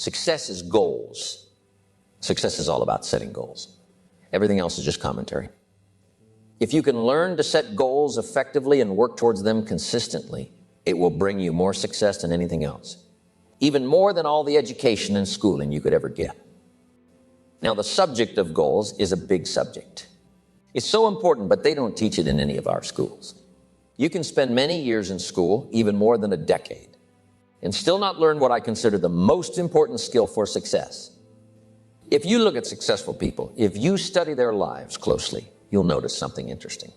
Success is goals. Success is all about setting goals. Everything else is just commentary. If you can learn to set goals effectively and work towards them consistently, it will bring you more success than anything else, even more than all the education and schooling you could ever get. Now, the subject of goals is a big subject. It's so important, but they don't teach it in any of our schools. You can spend many years in school, even more than a decade, and still not learn what I consider the most important skill for success. If you look at successful people, if you study their lives closely, you'll notice something interesting.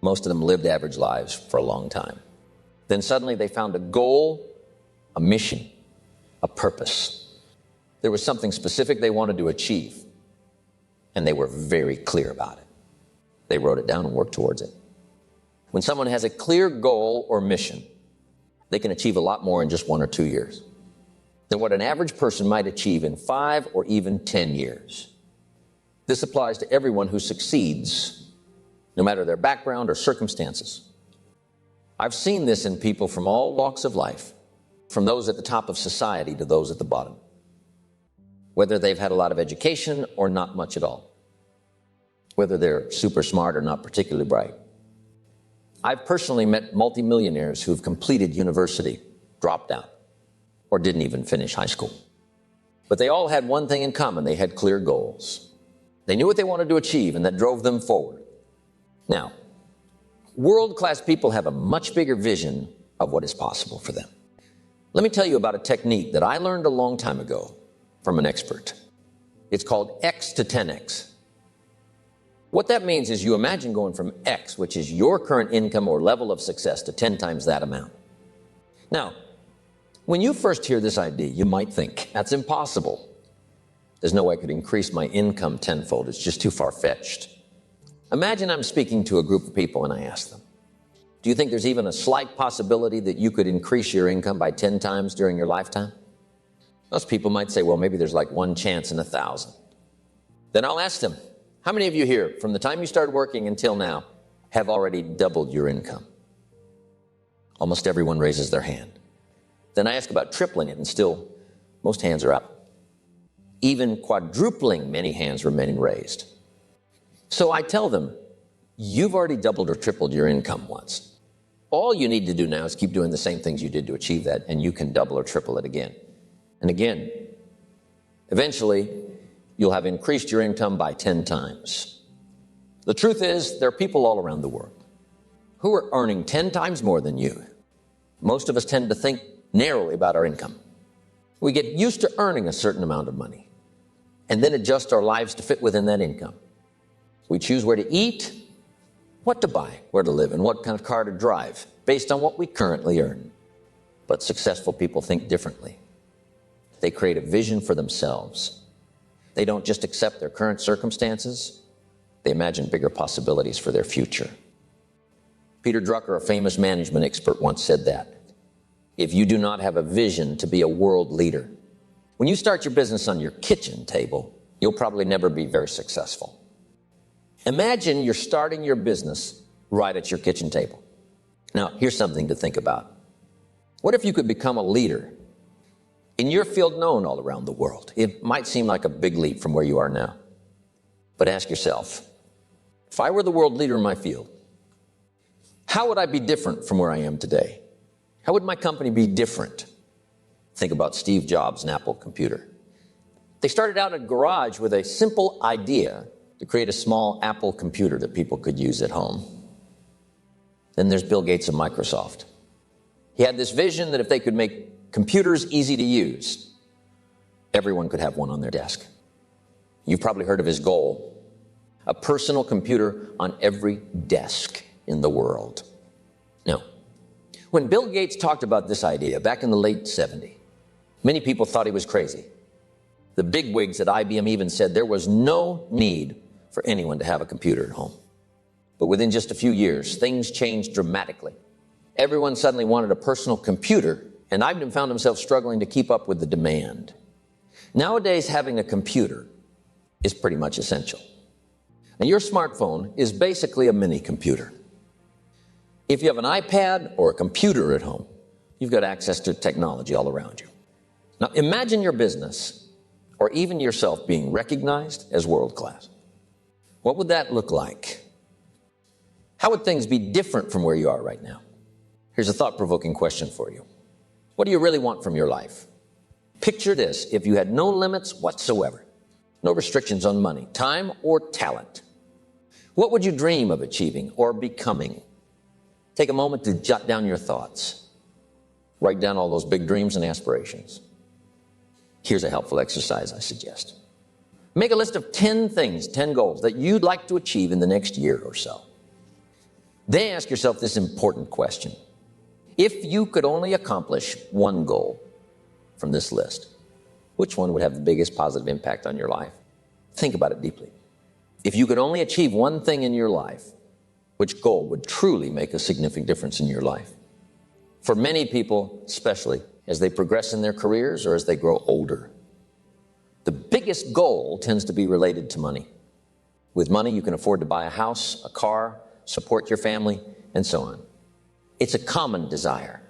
Most of them lived average lives for a long time. Then suddenly they found a goal, a mission, a purpose. There was something specific they wanted to achieve, and they were very clear about it. They wrote it down and worked towards it. When someone has a clear goal or mission, they can achieve a lot more in just 1 or 2 years than what an average person might achieve in 5 or even 10 years. This applies to everyone who succeeds, no matter their background or circumstances. I've seen this in people from all walks of life, from those at the top of society to those at the bottom, whether they've had a lot of education or not much at all, whether they're super smart or not particularly bright. I've personally met multimillionaires who've completed university, dropped out, or didn't even finish high school. But they all had one thing in common. They had clear goals. They knew what they wanted to achieve, and that drove them forward. Now, world-class people have a much bigger vision of what is possible for them. Let me tell you about a technique that I learned a long time ago from an expert. It's called X to 10X. What that means is you imagine going from X, which is your current income or level of success, to 10 times that amount. Now, when you first hear this idea, you might think, that's impossible. There's no way I could increase my income tenfold. It's just too far-fetched. Imagine I'm speaking to a group of people and I ask them, do you think there's even a slight possibility that you could increase your income by 10 times during your lifetime? Most people might say, well, maybe there's like 1 chance in 1,000. Then I'll ask them, how many of you here, from the time you started working until now, have already doubled your income? Almost everyone raises their hand. Then I ask about tripling it, and still, most hands are up. Even quadrupling, many hands remain raised. So I tell them, you've already doubled or tripled your income once. All you need to do now is keep doing the same things you did to achieve that, and you can double or triple it again and again. Eventually, you'll have increased your income by 10 times. The truth is, there are people all around the world who are earning 10 times more than you. Most of us tend to think narrowly about our income. We get used to earning a certain amount of money and then adjust our lives to fit within that income. We choose where to eat, what to buy, where to live, and what kind of car to drive based on what we currently earn. But successful people think differently. They create a vision for themselves. They don't just accept their current circumstances, they imagine bigger possibilities for their future. Peter Drucker, a famous management expert, once said that if you do not have a vision to be a world leader, when you start your business on your kitchen table, you'll probably never be very successful. Imagine you're starting your business right at your kitchen table. Now, here's something to think about. What if you could become a leader in your field known all around the world? It might seem like a big leap from where you are now. But ask yourself, if I were the world leader in my field, how would I be different from where I am today? How would my company be different? Think about Steve Jobs and Apple Computer. They started out in a garage with a simple idea to create a small Apple computer that people could use at home. Then there's Bill Gates of Microsoft. He had this vision that if they could make computers easy to use, everyone could have one on their desk. You've probably heard of his goal, a personal computer on every desk in the world. Now, when Bill Gates talked about this idea back in the late 70s, many people thought he was crazy. The bigwigs at IBM even said there was no need for anyone to have a computer at home. But within just a few years, things changed dramatically. Everyone suddenly wanted a personal computer, and IBM found himself struggling to keep up with the demand. Nowadays, having a computer is pretty much essential. And your smartphone is basically a mini computer. If you have an iPad or a computer at home, you've got access to technology all around you. Now imagine your business or even yourself being recognized as world-class. What would that look like? How would things be different from where you are right now? Here's a thought-provoking question for you. What do you really want from your life? Picture this: if you had no limits whatsoever, no restrictions on money, time, or talent, what would you dream of achieving or becoming? Take a moment to jot down your thoughts. Write down all those big dreams and aspirations. Here's a helpful exercise I suggest. Make a list of 10 things, 10 goals that you'd like to achieve in the next year or so. Then ask yourself this important question. If you could only accomplish one goal from this list, which one would have the biggest positive impact on your life? Think about it deeply. If you could only achieve one thing in your life, which goal would truly make a significant difference in your life? For many people, especially as they progress in their careers or as they grow older, the biggest goal tends to be related to money. With money, you can afford to buy a house, a car, support your family, and so on. It's a common desire.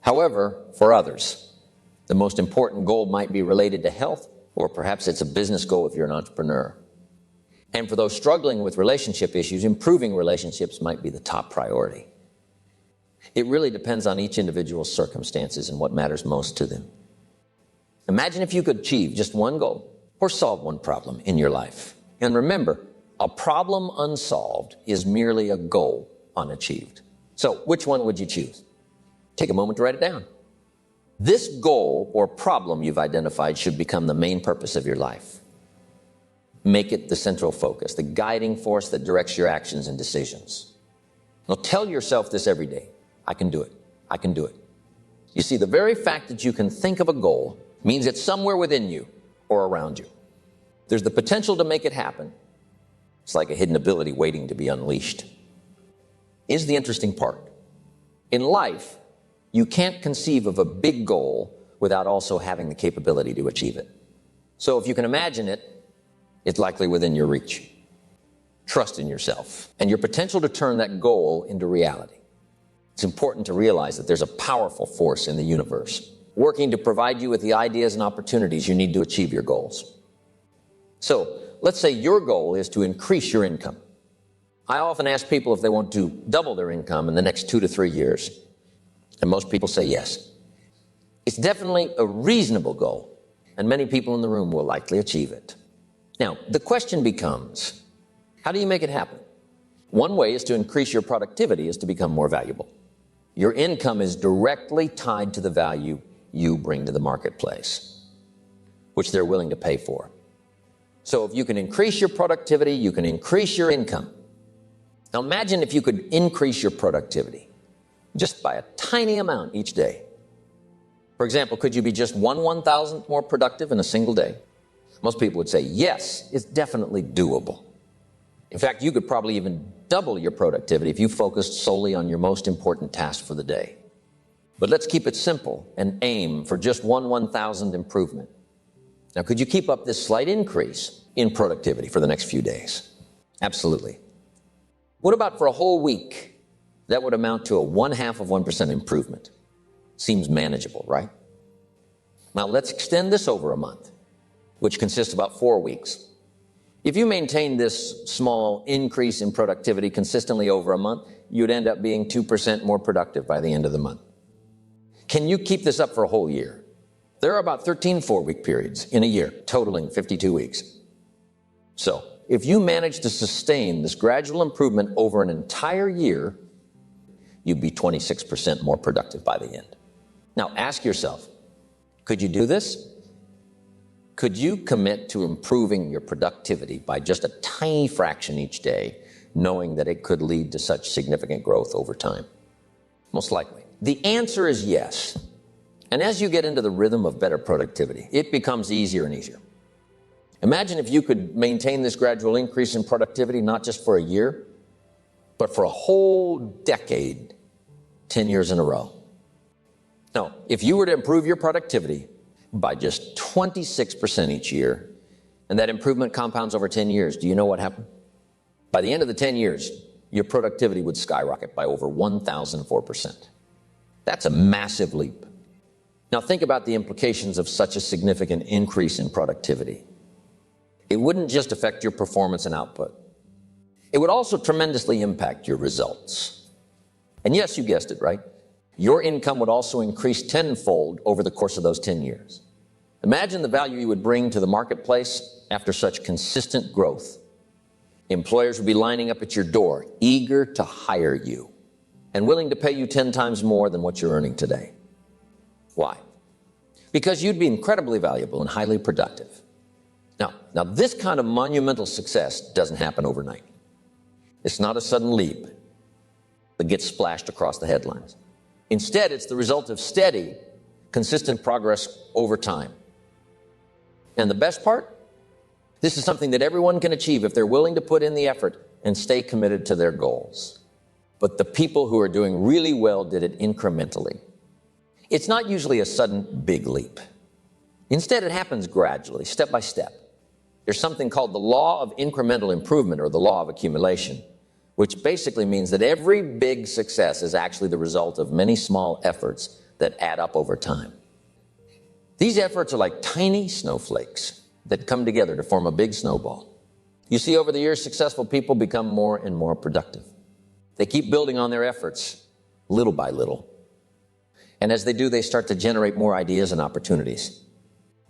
However, for others, the most important goal might be related to health, or perhaps it's a business goal if you're an entrepreneur. And for those struggling with relationship issues, improving relationships might be the top priority. It really depends on each individual's circumstances and what matters most to them. Imagine if you could achieve just one goal or solve one problem in your life. And remember, a problem unsolved is merely a goal unachieved. So which one would you choose? Take a moment to write it down. This goal or problem you've identified should become the main purpose of your life. Make it the central focus, the guiding force that directs your actions and decisions. Now tell yourself this every day. I can do it. I can do it. You see, the very fact that you can think of a goal means it's somewhere within you or around you. There's the potential to make it happen. It's like a hidden ability waiting to be unleashed. Here's the interesting part. In life, you can't conceive of a big goal without also having the capability to achieve it. So if you can imagine it, it's likely within your reach. Trust in yourself and your potential to turn that goal into reality. It's important to realize that there's a powerful force in the universe working to provide you with the ideas and opportunities you need to achieve your goals. So let's say your goal is to increase your income. I often ask people if they want to double their income in the next 2 to 3 years. And most people say yes. It's definitely a reasonable goal, and many people in the room will likely achieve it. Now, the question becomes, how do you make it happen? One way is to increase your productivity, is to become more valuable. Your income is directly tied to the value you bring to the marketplace, which they're willing to pay for. So if you can increase your productivity, you can increase your income. Now imagine if you could increase your productivity just by a tiny amount each day. For example, could you be just 1/1000th more productive in a single day? Most people would say, yes, it's definitely doable. In fact, you could probably even double your productivity if you focused solely on your most important task for the day. But let's keep it simple and aim for just 1/1000th improvement. Now, could you keep up this slight increase in productivity for the next few days? Absolutely. What about for a whole week? That would amount to a 0.5% improvement. Seems manageable, right? Now let's extend this over a month, which consists of about 4 weeks. If you maintain this small increase in productivity consistently over a month, you'd end up being 2% more productive by the end of the month. Can you keep this up for a whole year? There are about 13 4-week periods in a year, totaling 52 weeks. So if you manage to sustain this gradual improvement over an entire year, you'd be 26% more productive by the end. Now ask yourself, could you do this? Could you commit to improving your productivity by just a tiny fraction each day, knowing that it could lead to such significant growth over time? Most likely. The answer is yes. And as you get into the rhythm of better productivity, it becomes easier and easier. Imagine if you could maintain this gradual increase in productivity not just for a year, but for a whole decade, 10 years in a row. Now, if you were to improve your productivity by just 26% each year, and that improvement compounds over 10 years, do you know what happened? By the end of the 10 years, your productivity would skyrocket by over 1,004%. That's a massive leap. Now think about the implications of such a significant increase in productivity. It wouldn't just affect your performance and output. It would also tremendously impact your results. And yes, you guessed it, right? Your income would also increase tenfold over the course of those 10 years. Imagine the value you would bring to the marketplace after such consistent growth. Employers would be lining up at your door, eager to hire you, and willing to pay you 10 times more than what you're earning today. Why? Because you'd be incredibly valuable and highly productive. Now this kind of monumental success doesn't happen overnight. It's not a sudden leap that gets splashed across the headlines. Instead, it's the result of steady, consistent progress over time. And the best part? This is something that everyone can achieve if they're willing to put in the effort and stay committed to their goals. But the people who are doing really well did it incrementally. It's not usually a sudden big leap. Instead, it happens gradually, step by step. There's something called the law of incremental improvement, or the law of accumulation, which basically means that every big success is actually the result of many small efforts that add up over time. These efforts are like tiny snowflakes that come together to form a big snowball. You see, over the years, successful people become more and more productive. They keep building on their efforts, little by little. And as they do, they start to generate more ideas and opportunities.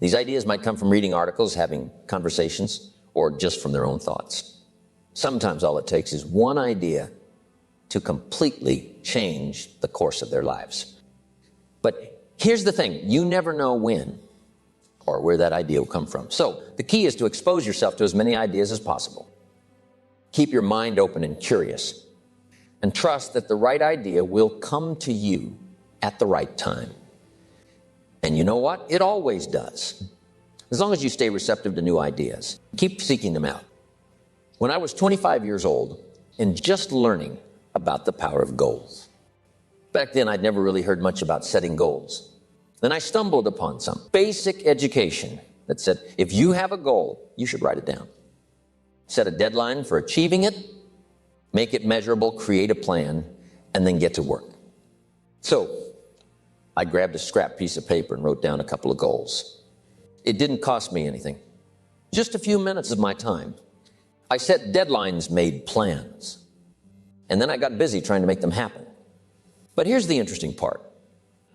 These ideas might come from reading articles, having conversations, or just from their own thoughts. Sometimes all it takes is one idea to completely change the course of their lives. But here's the thing, you never know when or where that idea will come from. So the key is to expose yourself to as many ideas as possible. Keep your mind open and curious, and trust that the right idea will come to you at the right time. And you know what? It always does. As long as you stay receptive to new ideas, keep seeking them out. When I was 25 years old and just learning about the power of goals. Back then, I'd never really heard much about setting goals. Then I stumbled upon some basic education that said, if you have a goal, you should write it down. Set a deadline for achieving it, make it measurable, create a plan, and then get to work. So I grabbed a scrap piece of paper and wrote down a couple of goals. It didn't cost me anything, just a few minutes of my time. I set deadlines, made plans, and then I got busy trying to make them happen. But here's the interesting part.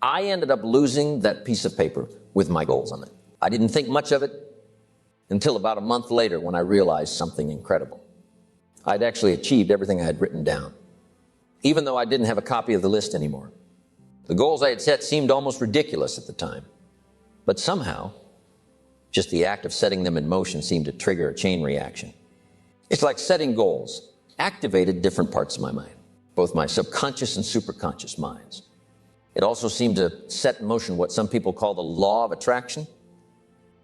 I ended up losing that piece of paper with my goals on it. I didn't think much of it until about a month later when I realized something incredible. I'd actually achieved everything I had written down, even though I didn't have a copy of the list anymore. The goals I had set seemed almost ridiculous at the time, but somehow, just the act of setting them in motion seemed to trigger a chain reaction. It's like setting goals activated different parts of my mind, both my subconscious and superconscious minds. It also seemed to set in motion what some people call the law of attraction,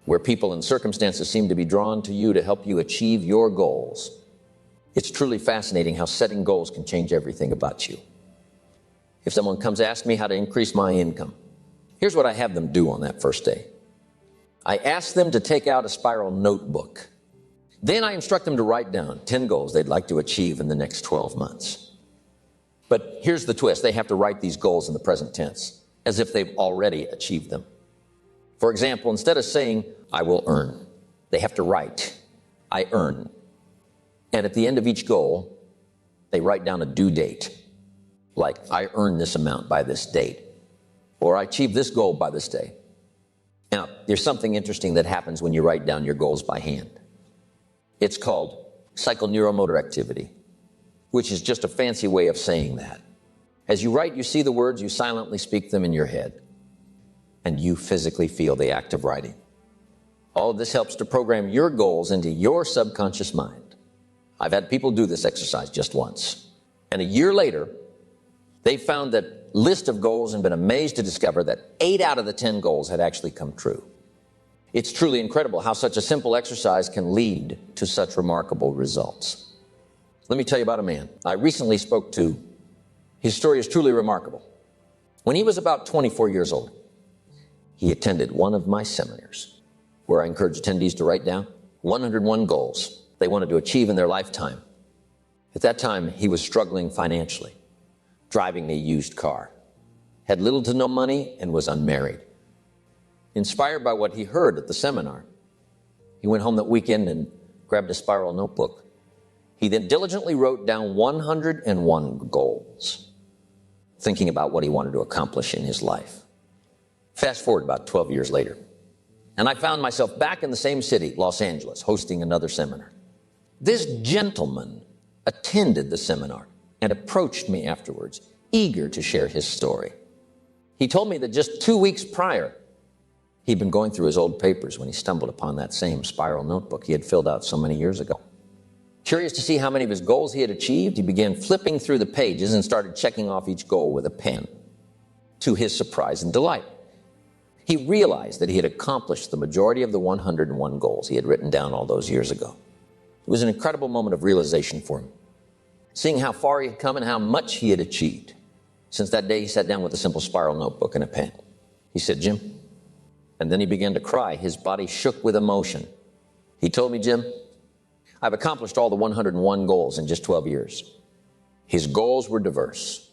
where people and circumstances seem to be drawn to you to help you achieve your goals. It's truly fascinating how setting goals can change everything about you. If someone comes to ask me how to increase my income, here's what I have them do on that first day. I ask them to take out a spiral notebook. Then I instruct them to write down 10 goals they'd like to achieve in the next 12 months. But here's the twist. They have to write these goals in the present tense, as if they've already achieved them. For example, instead of saying, I will earn, they have to write, I earn. And at the end of each goal, they write down a due date. Like, I earn this amount by this date, or I achieve this goal by this day. Now, there's something interesting that happens when you write down your goals by hand. It's called psychoneuromotor activity, which is just a fancy way of saying that. As you write, you see the words, you silently speak them in your head, and you physically feel the act of writing. All of this helps to program your goals into your subconscious mind. I've had people do this exercise just once, and a year later, they found that list of goals and been amazed to discover that 8 out of the 10 goals had actually come true. It's truly incredible how such a simple exercise can lead to such remarkable results. Let me tell you about a man I recently spoke to. His story is truly remarkable. When he was about 24 years old, he attended one of my seminars where I encourage attendees to write down 101 goals they wanted to achieve in their lifetime. At that time, he was struggling financially, driving a used car, had little to no money, and was unmarried. Inspired by what he heard at the seminar, he went home that weekend and grabbed a spiral notebook. He then diligently wrote down 101 goals, thinking about what he wanted to accomplish in his life. Fast forward about 12 years later, and I found myself back in the same city, Los Angeles, hosting another seminar. This gentleman attended the seminar and approached me afterwards, eager to share his story. He told me that just 2 weeks prior, he'd been going through his old papers when he stumbled upon that same spiral notebook he had filled out so many years ago. Curious to see how many of his goals he had achieved, he began flipping through the pages and started checking off each goal with a pen. To his surprise and delight, he realized that he had accomplished the majority of the 101 goals he had written down all those years ago. It was an incredible moment of realization for him, seeing how far he had come and how much he had achieved. Since that day, he sat down with a simple spiral notebook and a pen. He said, "Jim," and then he began to cry. His body shook with emotion. He told me, "Jim, I've accomplished all the 101 goals in just 12 years. His goals were diverse.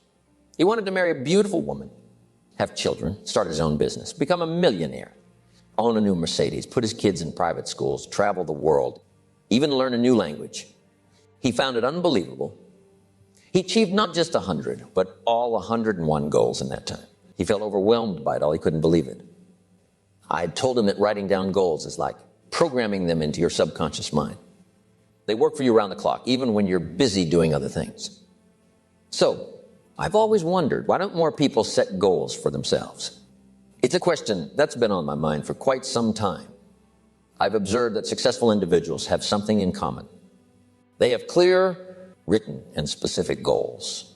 He wanted to marry a beautiful woman, have children, start his own business, become a millionaire, own a new Mercedes, put his kids in private schools, travel the world, even learn a new language. He found it unbelievable. He achieved not just 100, but all 101 goals in that time. He felt overwhelmed by it all. He couldn't believe it. I had told him that writing down goals is like programming them into your subconscious mind. They work for you around the clock, even when you're busy doing other things. So, I've always wondered, why don't more people set goals for themselves? It's a question that's been on my mind for quite some time. I've observed that successful individuals have something in common. They have clear, written, and specific goals.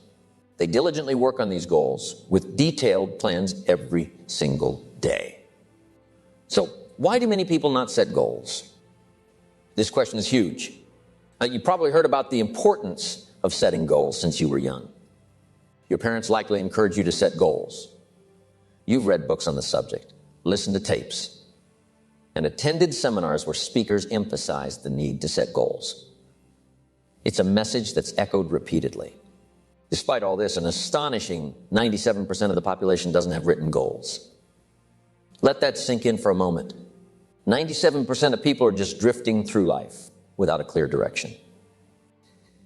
They diligently work on these goals with detailed plans every single day. So, why do many people not set goals? This question is huge. You probably heard about the importance of setting goals since you were young. Your parents likely encourage you to set goals. You've read books on the subject, listened to tapes, and attended seminars where speakers emphasized the need to set goals. It's a message that's echoed repeatedly. Despite all this, an astonishing 97% of the population doesn't have written goals. Let that sink in for a moment. 97% of people are just drifting through life without a clear direction.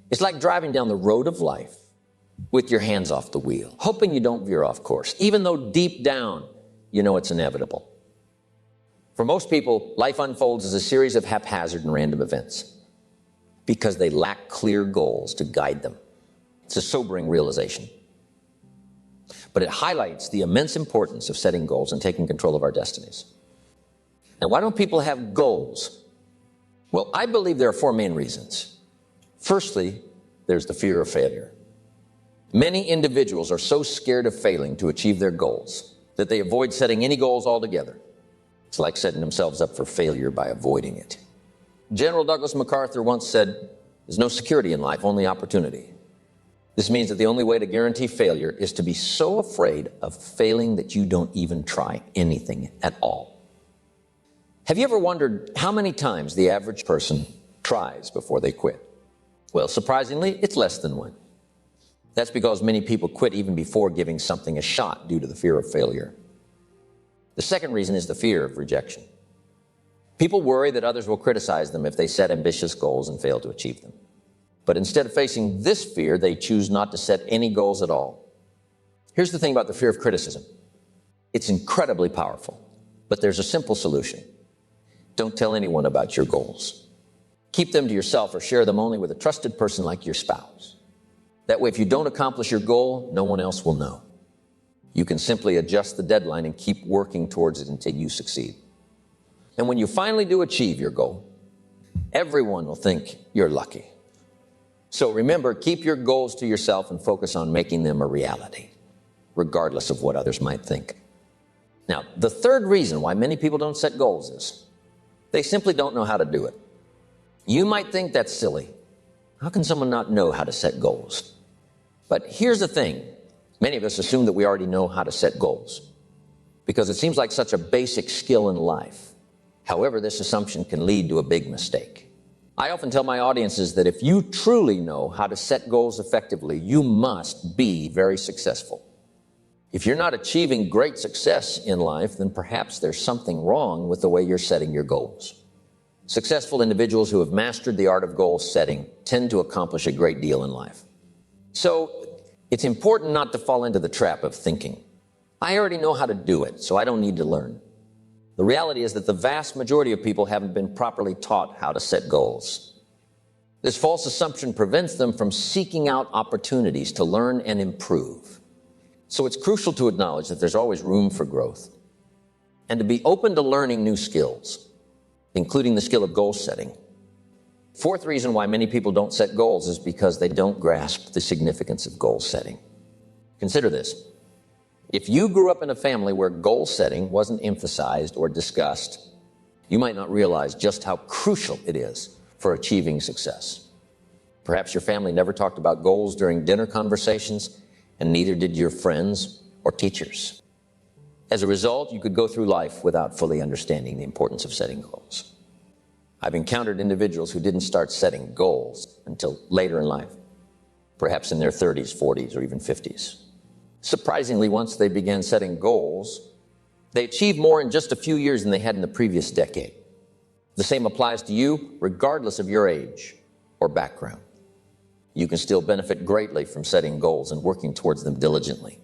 It's like driving down the road of life with your hands off the wheel, hoping you don't veer off course, even though deep down you know it's inevitable. For most people, life unfolds as a series of haphazard and random events because they lack clear goals to guide them. It's a sobering realization. But it highlights the immense importance of setting goals and taking control of our destinies. Now, why don't people have goals? Well, I believe there are four main reasons. Firstly, there's the fear of failure. Many individuals are so scared of failing to achieve their goals that they avoid setting any goals altogether. It's like setting themselves up for failure by avoiding it. General Douglas MacArthur once said, "There's no security in life, only opportunity." This means that the only way to guarantee failure is to be so afraid of failing that you don't even try anything at all. Have you ever wondered how many times the average person tries before they quit? Well, surprisingly, it's less than one. That's because many people quit even before giving something a shot due to the fear of failure. The second reason is the fear of rejection. People worry that others will criticize them if they set ambitious goals and fail to achieve them. But instead of facing this fear, they choose not to set any goals at all. Here's the thing about the fear of criticism. It's incredibly powerful, but there's a simple solution. Don't tell anyone about your goals. Keep them to yourself or share them only with a trusted person like your spouse. That way, if you don't accomplish your goal, no one else will know. You can simply adjust the deadline and keep working towards it until you succeed. And when you finally do achieve your goal, everyone will think you're lucky. So remember, keep your goals to yourself and focus on making them a reality, regardless of what others might think. Now, the third reason why many people don't set goals is they simply don't know how to do it. You might think that's silly. How can someone not know how to set goals? But here's the thing. Many of us assume that we already know how to set goals because it seems like such a basic skill in life. However, this assumption can lead to a big mistake. I often tell my audiences that if you truly know how to set goals effectively, you must be very successful. If you're not achieving great success in life, then perhaps there's something wrong with the way you're setting your goals. Successful individuals who have mastered the art of goal setting tend to accomplish a great deal in life. So it's important not to fall into the trap of thinking, I already know how to do it, so I don't need to learn. The reality is that the vast majority of people haven't been properly taught how to set goals. This false assumption prevents them from seeking out opportunities to learn and improve. So it's crucial to acknowledge that there's always room for growth and to be open to learning new skills, including the skill of goal setting. Fourth reason why many people don't set goals is because they don't grasp the significance of goal setting. Consider this. If you grew up in a family where goal setting wasn't emphasized or discussed, you might not realize just how crucial it is for achieving success. Perhaps your family never talked about goals during dinner conversations, and neither did your friends or teachers. As a result, you could go through life without fully understanding the importance of setting goals. I've encountered individuals who didn't start setting goals until later in life, perhaps in their 30s, 40s, or even 50s. Surprisingly, once they began setting goals, they achieved more in just a few years than they had in the previous decade. The same applies to you, regardless of your age or background. You can still benefit greatly from setting goals and working towards them diligently.